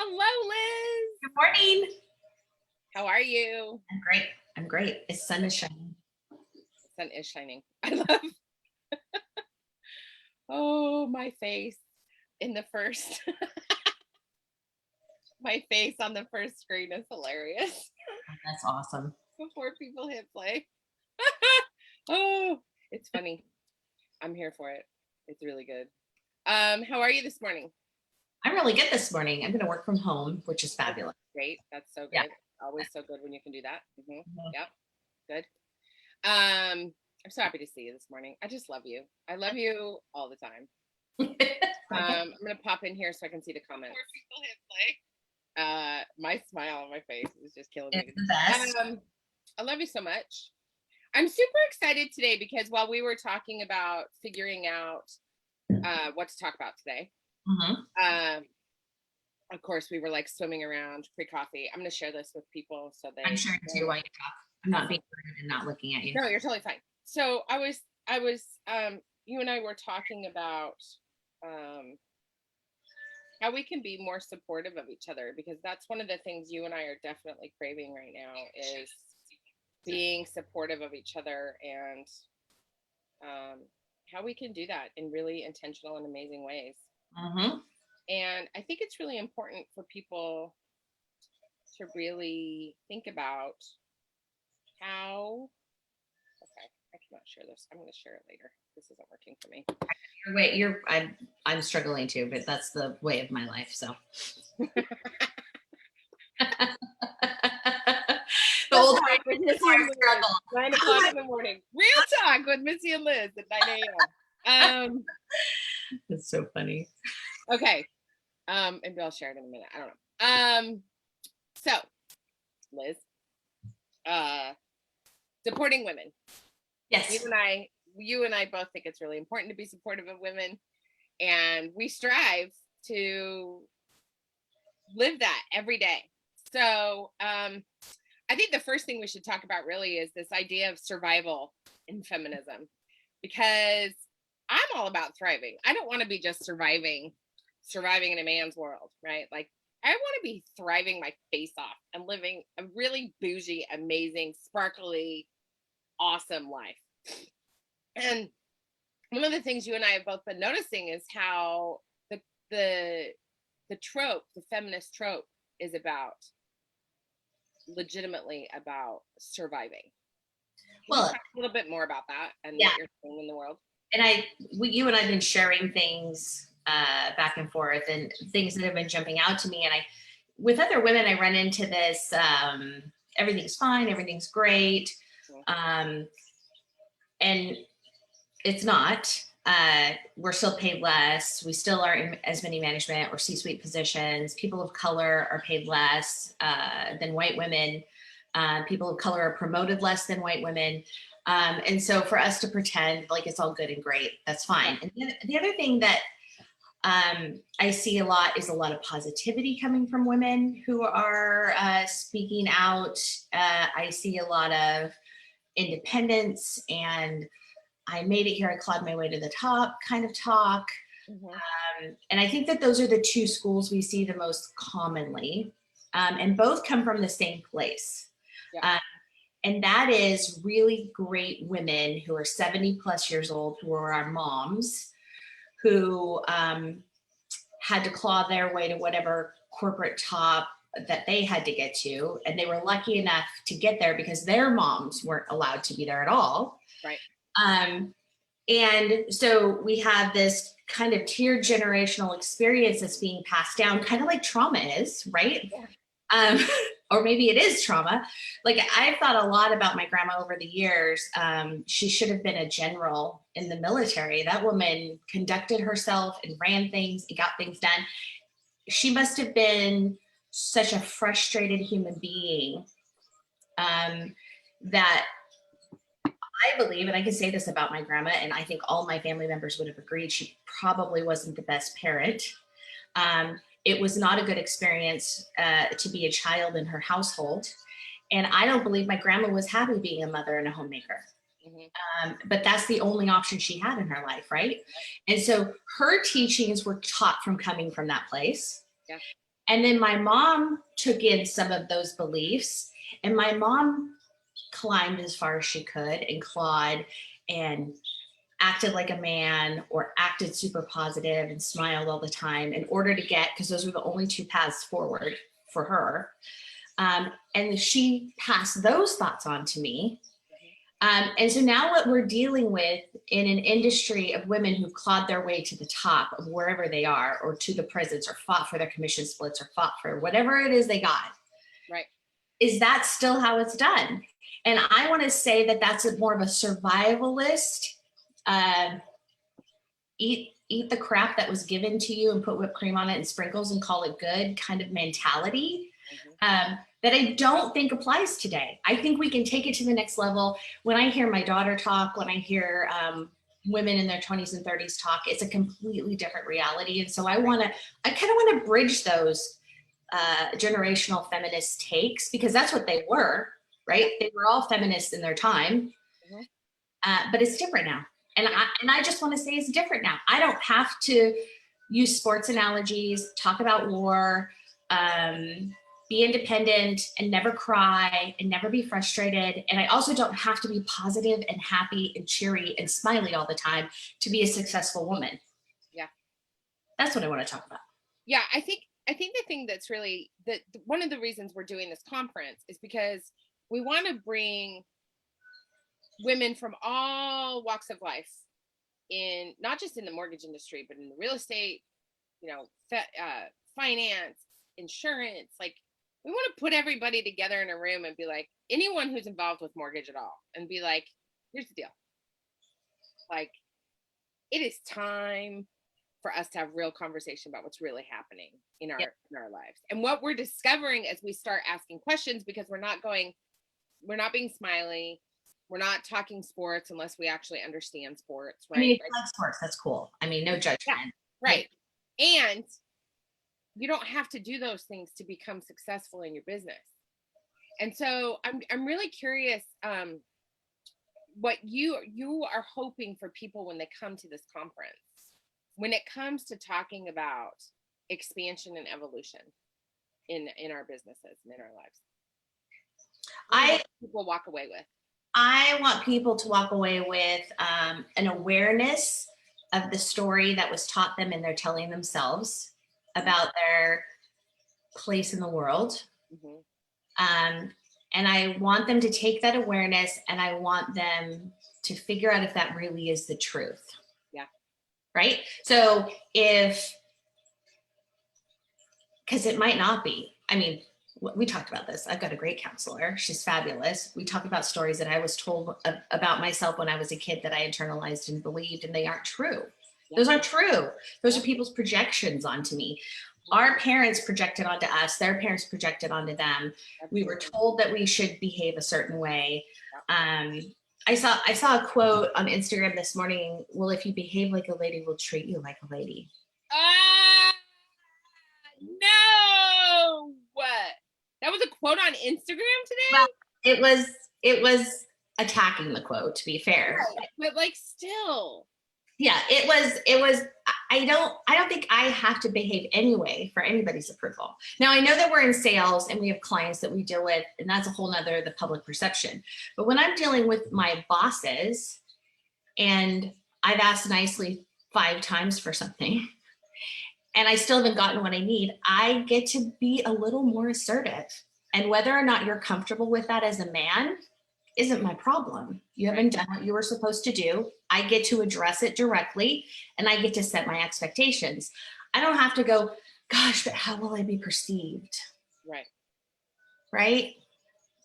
Hello, Liz. Good morning. How are you? I'm great. I'm great. The sun is shining. The sun is shining. I love. Oh, my face in the first. My face on the first screen is hilarious. That's awesome. Before people hit play. Oh, it's funny. I'm here for it. It's really good. How are you this morning? I'm really good this morning. I'm going to work from home, which is fabulous. Great. That's so good. Yeah. Always so good when you can do that. Mhm. Yep. Good. I'm so happy to see you this morning. I just love you. I love you all the time. I'm gonna pop in here so I can see the comments. Before people hit play. My smile on my face is just killing me. It's the best. I love you so much. I'm super excited today because while we were talking about figuring out what to talk about today, of course we were like swimming around pre-coffee. I'm gonna share this with people so they. I'm sure too while you talk. I'm not being rude and not looking at you. No, you're totally fine. So I was you and I were talking about how we can be more supportive of each other, because that's one of the things you and I are definitely craving right now, is being supportive of each other, and how we can do that in really intentional and amazing ways. And I think it's really important for people to really think about how. Okay, I cannot share this. I'm going to share it later. This isn't working for me. Wait, I'm struggling too, but that's the way of my life. So. The old time with Missy and Liz, 9 o'clock in the morning. Real talk with Missy and Liz at 9 a.m. That's so funny. Okay. Maybe I'll share it in a minute. I don't know. So, Liz, supporting women. Yes. You and I both think it's really important to be supportive of women, and we strive to live that every day. So, I think the first thing we should talk about really is this idea of survival in feminism, because I'm all about thriving. I don't want to be just surviving in a man's world, right? Like, I want to be thriving my face off and living a really bougie, amazing, sparkly, awesome life. And one of the things you and I have both been noticing is how the trope, the feminist trope, is legitimately about surviving. Can you talk a little bit more about that and what you're seeing in the world? And you and I have been sharing things back and forth, and things that have been jumping out to me. And with other women, I run into this, everything's fine, everything's great. And it's not. We're still paid less. We still aren't in as many management or C-suite positions. People of color are paid less than white women. People of color are promoted less than white women. And so for us to pretend like it's all good and great, that's fine. And the other thing that I see a lot is a lot of positivity coming from women who are speaking out. I see a lot of independence and I made it here, I clawed my way to the top kind of talk. And I think that those are the two schools we see the most commonly, and both come from the same place. And that is really great women who are 70 plus years old, who are our moms, who had to claw their way to whatever corporate top that they had to get to. And they were lucky enough to get there because their moms weren't allowed to be there at all. Right. And so we have this kind of tiered generational experience that's being passed down, kind of like trauma is, right? Or maybe it is trauma. Like, I've thought a lot about my grandma over the years. She should have been a general in the military. That woman conducted herself and ran things and got things done. She must have been such a frustrated human being that I believe, and I can say this about my grandma, and I think all my family members would have agreed, she probably wasn't the best parent. It was not a good experience to be a child in her household. And I don't believe my grandma was happy being a mother and a homemaker. But that's the only option she had in her life, right? And so her teachings were taught from coming from that place. And then my mom took in some of those beliefs, and my mom climbed as far as she could and clawed and acted like a man or acted super positive and smiled all the time in order to get, because those were the only two paths forward for her. And she passed those thoughts on to me. And so now what we're dealing with in an industry of women who've clawed their way to the top of wherever they are, or to the presidents, or fought for their commission splits, or fought for whatever it is they got. Right. Is that still how it's done? And I want to say that that's more of a survivalist, eat the crap that was given to you and put whipped cream on it and sprinkles and call it good kind of mentality. That I don't think applies today. I think we can take it to the next level. When I hear my daughter talk, when I hear women in their 20s and 30s talk, it's a completely different reality. And so I kind of want to bridge those generational feminist takes, because that's what they were, right? They were all feminists in their time, but it's different now. And I just want to say it's different now. I don't have to use sports analogies, talk about war, be independent and never cry and never be frustrated. And I also don't have to be positive and happy and cheery and smiley all the time to be a successful woman. Yeah. That's what I want to talk about. Yeah, I think the thing that's really one of the reasons we're doing this conference is because we want to bring women from all walks of life, in not just in the mortgage industry, but in the real estate, finance, insurance. Like, we want to put everybody together in a room and be like, anyone who's involved with mortgage at all, and be like, here's the deal. Like, it is time for us to have real conversation about what's really happening in our lives, and what we're discovering as we start asking questions, because we're not being smiley. We're not talking sports unless we actually understand sports, right? I mean, if you like sports, that's cool. I mean, no judgment. Yeah, right. And you don't have to do those things to become successful in your business. And so I'm really curious what you are hoping for people when they come to this conference, when it comes to talking about expansion and evolution in our businesses and in our lives. People walk away with. I want people to walk away with an awareness of the story that was taught them and they're telling themselves about their place in the world. And I want them to take that awareness, and I want them to figure out if that really is the truth. Yeah. Right? So because it might not be. I mean, we talked about this. I've got a great counselor. She's fabulous. We talk about stories that I was told about myself when I was a kid that I internalized and believed, and they aren't true. Yeah. Those aren't true. Those are people's projections onto me. Our parents projected onto us. Their parents projected onto them. We were told that we should behave a certain way. I saw a quote on Instagram this morning. Well, if you behave like a lady, we'll treat you like a lady. No. What? That was a quote on Instagram today? Well, it was attacking the quote, to be fair. Right. But like, still. Yeah, it was, I don't think I have to behave anyway for anybody's approval. Now, I know that we're in sales and we have clients that we deal with, and that's a whole nother, the public perception. But when I'm dealing with my bosses and I've asked nicely 5 times for something and I still haven't gotten what I need, I get to be a little more assertive. And whether or not you're comfortable with that as a man isn't my problem. You haven't done what you were supposed to do. I get to address it directly, and I get to set my expectations. I don't have to go, gosh, but how will I be perceived? Right. Right.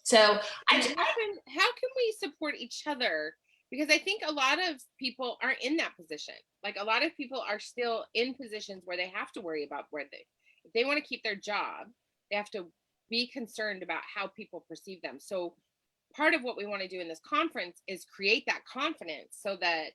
So how can we support each other? Because I think a lot of people aren't in that position. Like, a lot of people are still in positions where they have to worry about if they want to keep their job, they have to be concerned about how people perceive them. So part of what we want to do in this conference is create that confidence so that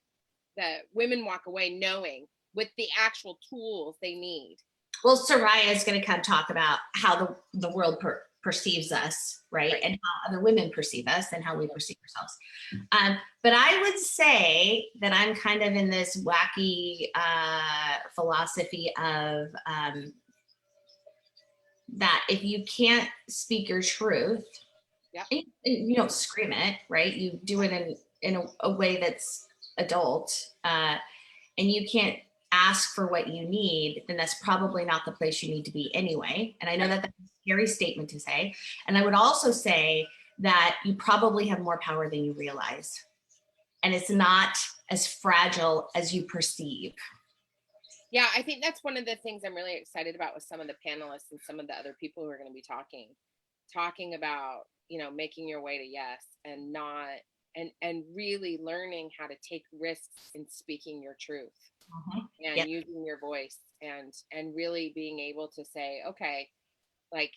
women walk away knowing with the actual tools they need. Well, Soraya is going to come talk about how the world perceives us, right? And how other women perceive us and how we perceive ourselves. But I would say that I'm kind of in this wacky philosophy of that if you can't speak your truth, Yep. and you don't scream it, right? You do it in a way that's adult, and you can't ask for what you need, then that's probably not the place you need to be anyway. And I know that that's a scary statement to say. And I would also say that you probably have more power than you realize. And it's not as fragile as you perceive. Yeah, I think that's one of the things I'm really excited about with some of the panelists and some of the other people who are going to be talking about, you know, making your way to yes, and not, and really learning how to take risks in speaking your truth, and Yep. using your voice, and really being able to say, okay, like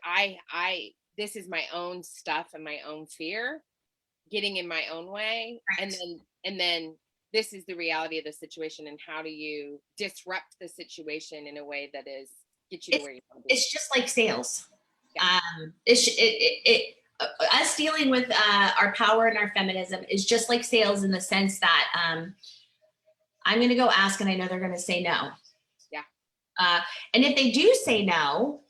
I this is my own stuff and my own fear getting in my own way, Right. and then this is the reality of the situation, and how do you disrupt the situation in a way that is get you to It's, where you want to be. it's just like sales. Yeah. Us dealing with our power and our feminism is just like sales in the sense that I'm going to go ask and I know they're going to say no. Yeah. And if they do say no,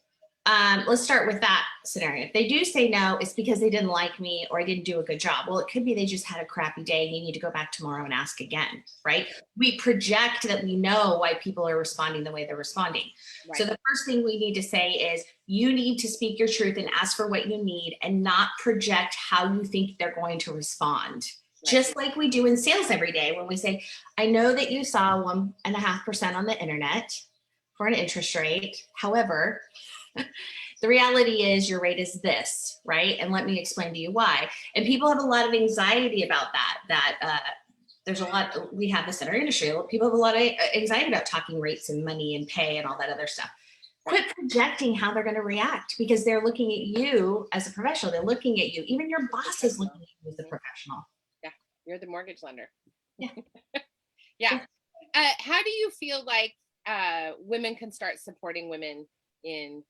let's start with that scenario. If they do say no, it's because they didn't like me or I didn't do a good job. Well, it could be they just had a crappy day and you need to go back tomorrow and ask again, right? We project that we know why people are responding the way they're responding. Right. So the first thing we need to say is you need to speak your truth and ask for what you need and not project how you think they're going to respond. Right. Just like we do in sales every day when we say, I know that you saw 1.5% on the internet for an interest rate. However, the reality is your rate is this, right? And let me explain to you why. And people have a lot of anxiety about that, there's a lot, we have this in our industry, people have a lot of anxiety about talking rates and money and pay and all that other stuff. Quit projecting how they're going to react because they're looking at you as a professional. They're looking at you. Even your boss is looking at you as a professional. Yeah, you're the mortgage lender. Yeah. Yeah. How do you feel like women can start supporting women in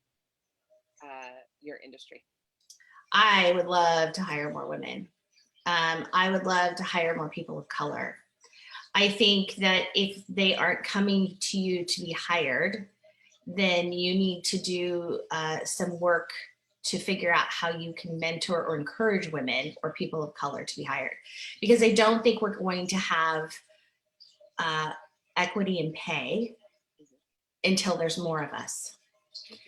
your industry? I would love to hire more women. I would love to hire more people of color. I think that if they aren't coming to you to be hired, then you need to do some work to figure out how you can mentor or encourage women or people of color to be hired. Because I don't think we're going to have equity in pay until there's more of us.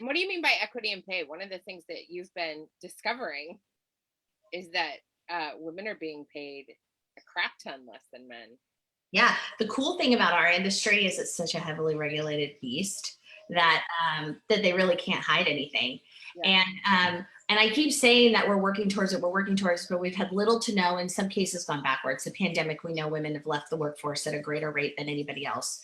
What do you mean by equity in pay? One of the things that you've been discovering is that women are being paid a crap ton less than men. Yeah, the cool thing about our industry is it's such a heavily regulated beast that that they really can't hide anything. Yeah. And I keep saying that we're working towards it, but we've had little to no, in some cases gone backwards. The pandemic, we know women have left the workforce at a greater rate than anybody else.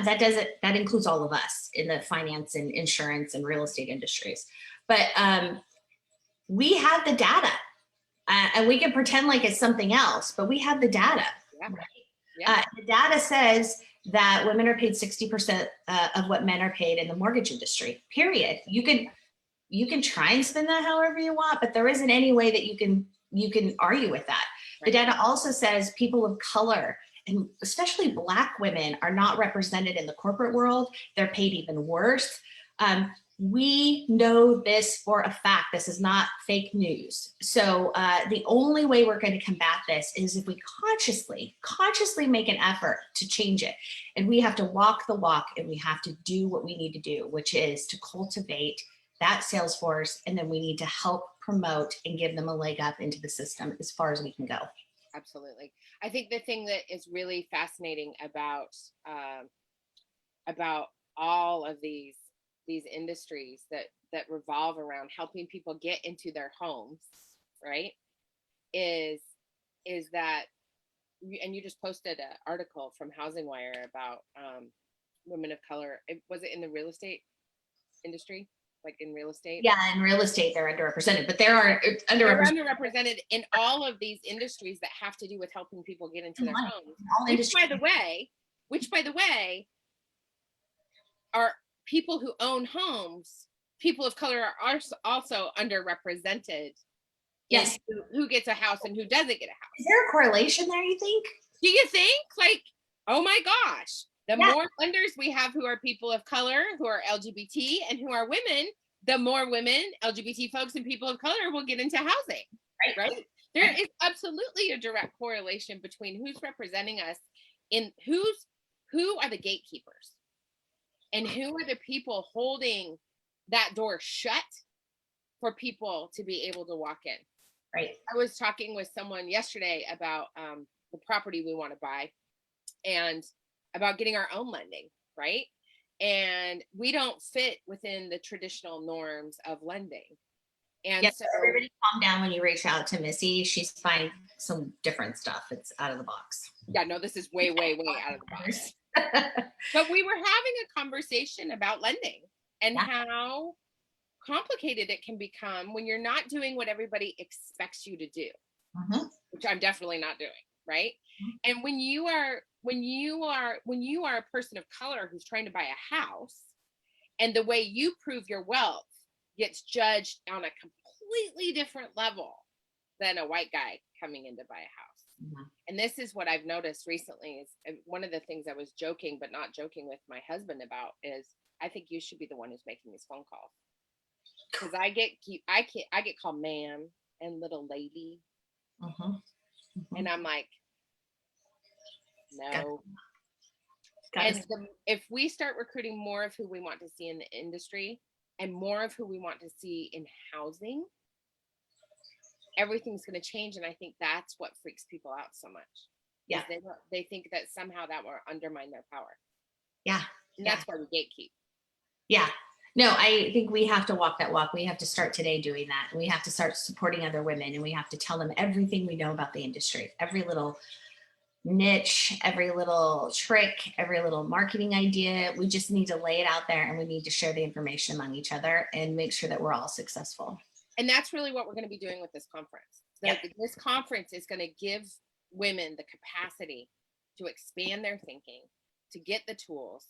That includes all of us in the finance and insurance and real estate industries. But we have the data and we can pretend like it's something else, but we have the data. Yeah. Right? Yeah. The data says that women are paid 60% of what men are paid in the mortgage industry, period. You can try and spin that however you want, but there isn't any way that you can argue with that. Right. The data also says people of color, and especially Black women, are not represented in the corporate world. They're paid even worse. We know this for a fact. This is not fake news. So the only way we're going to combat this is if we consciously make an effort to change it. And we have to walk the walk and we have to do what we need to do, which is to cultivate that sales force. And then we need to help promote and give them a leg up into the system as far as we can go. Absolutely. I think the thing that is really fascinating about all of these industries that revolve around helping people get into their homes, right, is that, and you just posted an article from Housing Wire about women of color. Was it in the real estate industry? Like in real estate? Yeah, in real estate, they're underrepresented, but they're underrepresented in all of these industries that have to do with helping people get into their homes. Which, by the way, are people who own homes, people of color are also underrepresented. Yes. Who gets a house and who doesn't get a house. Is there a correlation there, you think? Do you think? Like, oh my gosh, The more lenders we have who are people of color, who are LGBT, and who are women, the more women, LGBT folks, and people of color will get into housing, right? There is absolutely a direct correlation between who's representing us in who are the gatekeepers and who are the people holding that door shut for people to be able to walk in. Right. I was talking with someone yesterday about the property we want to buy and about getting our own lending, right? And we don't fit within the traditional norms of lending. And yes, so everybody calm down when you reach out to Missy. She's finding some different stuff. It's out of the box. Yeah, no, this is way, way, way out of the box. But we were having a conversation about lending and how complicated it can become when you're not doing what everybody expects you to do, which I'm definitely not doing, right? And when you are a person of color who's trying to buy a house, and the way you prove your wealth gets judged on a completely different level than a white guy coming in to buy a house. And this is what I've noticed recently. Is one of the things I was joking but not joking with my husband about is I think you should be the one who's making these phone calls, because I get called ma'am and little lady, and I'm like, no. And if we start recruiting more of who we want to see in the industry and more of who we want to see in housing, everything's going to change. And I think that's what freaks people out so much. Yeah. They think that somehow that will undermine their power. Yeah. And that's why we gatekeep. Yeah. No, I think we have to walk that walk. We have to start today doing that. And we have to start supporting other women, and we have to tell them everything we know about the industry, every little niche, every little trick, every little marketing idea. We just need to lay it out there, and we need to share the information among each other and make sure that we're all successful. And that's really what we're going to be doing with this conference. This conference is going to give women the capacity to expand their thinking, to get the tools,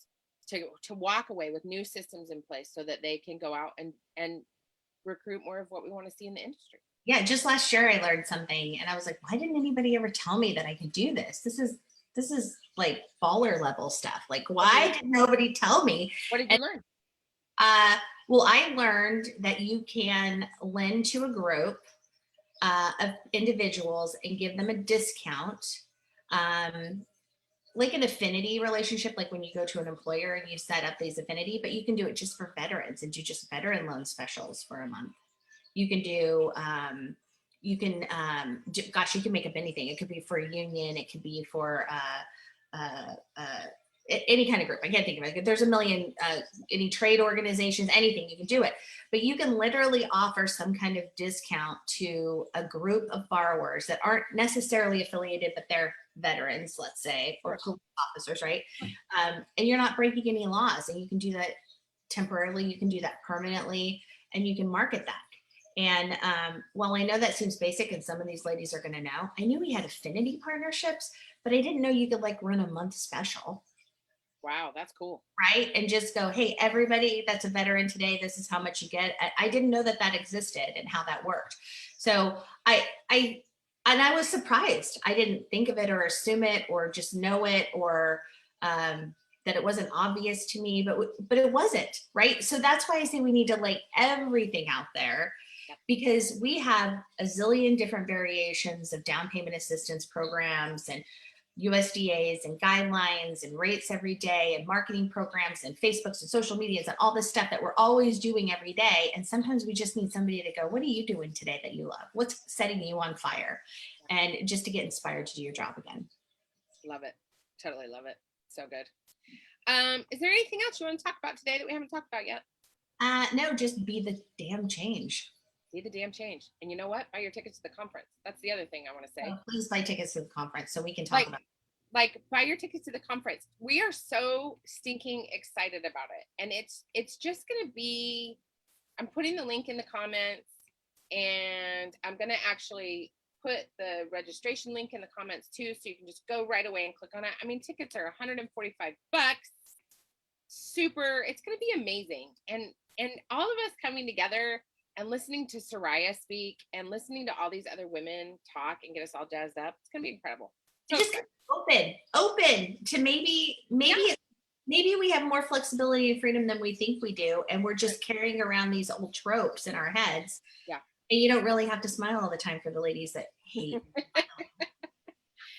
to walk away with new systems in place so that they can go out and recruit more of what we want to see in the industry. Yeah, just last year I learned something and I was like, why didn't anybody ever tell me that I could do this? This is like baller level stuff. Like, why did nobody tell me? What did you learn? Well, I learned that you can lend to a group of individuals and give them a discount, like an affinity relationship, like when you go to an employer and you set up these affinity, but you can do it just for veterans and do just veteran loan specials for a month. You can do, you can make up anything. It could be for a union. It could be for any kind of group. I can't think of it. There's a million, any trade organizations, anything, you can do it. But you can literally offer some kind of discount to a group of borrowers that aren't necessarily affiliated, but they're veterans, let's say, or police officers, right? And you're not breaking any laws, and you can do that temporarily. You can do that permanently, and you can market that. And while I know that seems basic and some of these ladies are going to know, I knew we had affinity partnerships, but I didn't know you could like run a month special. Wow, that's cool. Right? And just go, hey, everybody that's a veteran today, this is how much you get. I didn't know that existed and how that worked. So I was surprised. I didn't think of it or assume it or just know it or that it wasn't obvious to me, but it wasn't, right? So that's why I say we need to lay everything out there, because we have a zillion different variations of down payment assistance programs and USDAs and guidelines and rates every day and marketing programs and Facebooks and social medias and all this stuff that we're always doing every day. And sometimes we just need somebody to go, what are you doing today that you love? What's setting you on fire? And just to get inspired to do your job again. Love it. Totally love it. So good. Is there anything else you want to talk about today that we haven't talked about yet? No, just be the damn change. Be the damn change. And you know what? Buy your tickets to the conference. That's the other thing I want to say. Oh, please buy tickets to the conference so we can talk about it. Like, buy your tickets to the conference. We are so stinking excited about it. And it's just going to be, I'm putting the link in the comments, and I'm going to actually put the registration link in the comments too, so you can just go right away and click on it. I mean, tickets are $145. Super, it's going to be amazing. And all of us coming together and listening to Soraya speak and listening to all these other women talk and get us all jazzed up, it's going to be incredible. So just open to maybe it's maybe we have more flexibility and freedom than we think we do, and we're just carrying around these old tropes in our heads. Yeah. And you don't really have to smile all the time for the ladies that hate.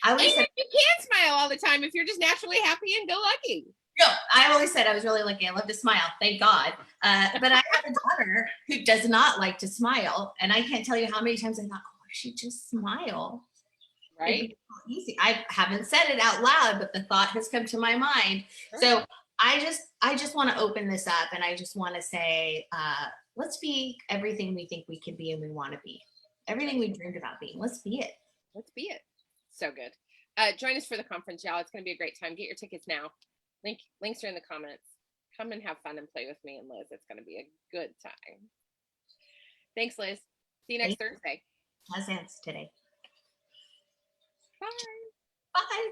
I always And said, you can't smile all the time if you're just naturally happy and go lucky. no, I always said I was really lucky. I love to smile, thank God. But I have a daughter who does not like to smile, and I can't tell you how many times I thought, oh, I should just smile. It'd Right? be so easy. I haven't said it out loud, but the thought has come to my mind. Sure. So I just want to open this up, and I just want to say, let's be everything we think we can be and we want to be. Everything we dreamed about being. Let's be it. Let's be it. So good. Join us for the conference, y'all. It's going to be a great time. Get your tickets now. Links are in the comments. Come and have fun and play with me and Liz. It's going to be a good time. Thanks, Liz. See you next Thursday. Last dance today. Bye. Bye.